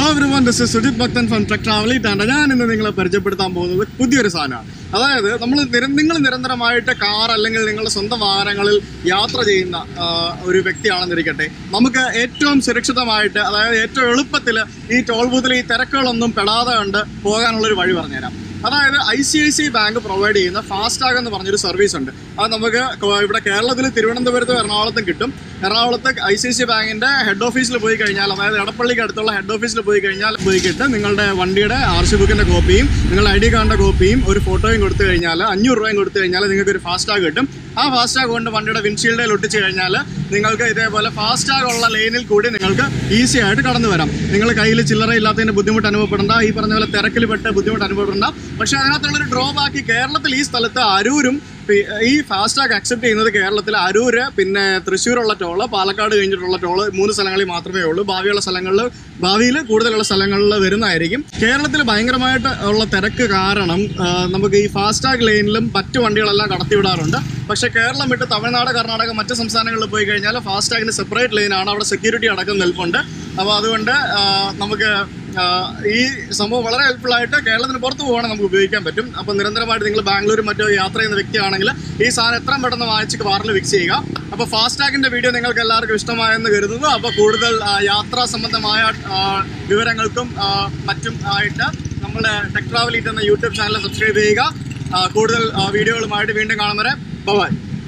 Hello everyone, this is Sujit Bhaktan from Truck Travel and ഞാൻ ഇന്ന് നിങ്ങളെ പരിചയപ്പെടുത്താൻ പോകുന്നത് പുതിയൊരു സാധനമാണ്. അതായത് നിങ്ങൾ നിരന്തരമായിട്ട് കാർ അല്ലെങ്കിൽ നിങ്ങളുടെ സ്വന്തം വാഹനങ്ങളിൽ യാത്ര ചെയ്യുന്ന ഒരു വ്യക്തിയാണെന്നിരിക്കട്ടെ, നമുക്ക് ഏറ്റവും സുരക്ഷിതമായിട്ട്, അതായത് ഏറ്റവും എളുപ്പത്തിൽ ഈ ടോൾ ബൂത്തിൽ ഈ തിരക്കുകളൊന്നും പെടാതെ കണ്ട് പോകാനുള്ളൊരു വഴി പറഞ്ഞുതരാം. അതായത് ICICI ബാങ്ക് പ്രൊവൈഡ് ചെയ്യുന്ന ഫാസ്ടാഗ് എന്ന് പറഞ്ഞൊരു സർവീസ് ഉണ്ട്. അത് നമുക്ക് ഇവിടെ കേരളത്തിൽ തിരുവനന്തപുരത്തും എറണാകുളത്തും കിട്ടും. എറണാകുളത്ത് ICICI ബാങ്കിൻ്റെ ഹെഡ് ഓഫീസിൽ പോയി കഴിഞ്ഞാൽ, അതായത് എടപ്പള്ളിക്ക് അടുത്തുള്ള ഹെഡ് ഓഫീസിൽ പോയി പോയിക്കിട്ട് നിങ്ങളുടെ വണ്ടിയുടെ RC ബുക്കിൻ്റെ കോപ്പിയും നിങ്ങളുടെ ID കാർഡിൻ്റെ കോപ്പിയും ഒരു ഫോട്ടോയും കൊടുത്തു കഴിഞ്ഞാൽ 500 രൂപയും കൊടുത്തു കഴിഞ്ഞാൽ നിങ്ങൾക്ക് ഒരു ഫാസ്ടാഗ് കിട്ടും. ആ ഫാസ്ടാഗ് കൊണ്ട് വണ്ടിയുടെ വിൻഷീൽഡിൽ ഒട്ടിച്ച് കഴിഞ്ഞാൽ നിങ്ങൾക്ക് ഇതേപോലെ ഫാസ്ടാഗ് ഉള്ള ലൈനിൽ കൂടി നിങ്ങൾക്ക് ഈസി ആയിട്ട് കടന്നു വരാം. നിങ്ങൾ കയ്യിൽ ചില്ലറ ഇല്ലാത്തതിന് ബുദ്ധിമുട്ട് അനുഭവപ്പെടേണ്ട, ഈ പറഞ്ഞ പോലെ തിരക്കിൽ പെട്ട് ബുദ്ധിമുട്ട് അനുഭവപ്പെടേണ്ട. പക്ഷേ അതിനകത്തുള്ളൊരു ഡ്രോബാക്ക്, കേരളത്തിൽ ഈ സ്ഥലത്ത് അരൂരും ഈ ഫാസ്ടാഗ് അക്സെപ്റ്റ് ചെയ്യുന്നത് കേരളത്തിൽ അരൂര്, പിന്നെ തൃശ്ശൂരുള്ള ടോള്, പാലക്കാട് കഴിഞ്ഞിട്ടുള്ള ടോള് 3 സ്ഥലങ്ങളിൽ മാത്രമേ ഉള്ളൂ. ഭാവിയിൽ കൂടുതലുള്ള സ്ഥലങ്ങളിൽ വരുന്നതായിരിക്കും. കേരളത്തിൽ ഭയങ്കരമായിട്ട് ഉള്ള തിരക്ക് കാരണം നമുക്ക് ഈ ഫാസ്ടാഗ് ലൈനിലും മറ്റു വണ്ടികളെല്ലാം കടത്തിവിടാറുണ്ട്. പക്ഷേ കേരളം വിട്ട് തമിഴ്നാട്, കർണാടക, മറ്റ് സംസ്ഥാനങ്ങളിൽ പോയി കഴിഞ്ഞാൽ ഫാസ്ടാഗിന് സെപ്പറേറ്റ് ലൈനാണ്, അവിടെ സെക്യൂരിറ്റി അടക്കം നിൽപ്പുണ്ട്. അപ്പോൾ അതുകൊണ്ട് നമുക്ക് ഈ സംഭവം വളരെ ഹെൽപ്ഫുള്ളായിട്ട് കേരളത്തിന് പുറത്ത് പോകണം നമുക്ക് ഉപയോഗിക്കാൻ പറ്റും. അപ്പോൾ നിരന്തരമായിട്ട് നിങ്ങൾ ബാംഗ്ലൂർ മറ്റോ യാത്ര ചെയ്യുന്ന വ്യക്തിയാണെങ്കിൽ ഈ സാധനം എത്രയും പെട്ടെന്ന് വാങ്ങിച്ച് കാറിൽ ഫിക്സ് ചെയ്യുക. അപ്പോൾ ഫാസ്ടാഗിൻ്റെ വീഡിയോ നിങ്ങൾക്ക് എല്ലാവർക്കും ഇഷ്ടമായെന്ന് കരുതുന്നു. അപ്പോൾ കൂടുതൽ യാത്രാ സംബന്ധമായ വിവരങ്ങൾക്കും മറ്റും ആയിട്ട് നമ്മുടെ ടെക് ട്രാവൽ എന്ന യൂട്യൂബ് ചാനൽ സബ്സ്ക്രൈബ് ചെയ്യുക. കൂടുതൽ വീഡിയോകളുമായിട്ട് വീണ്ടും കാണും വരെ ബൈ.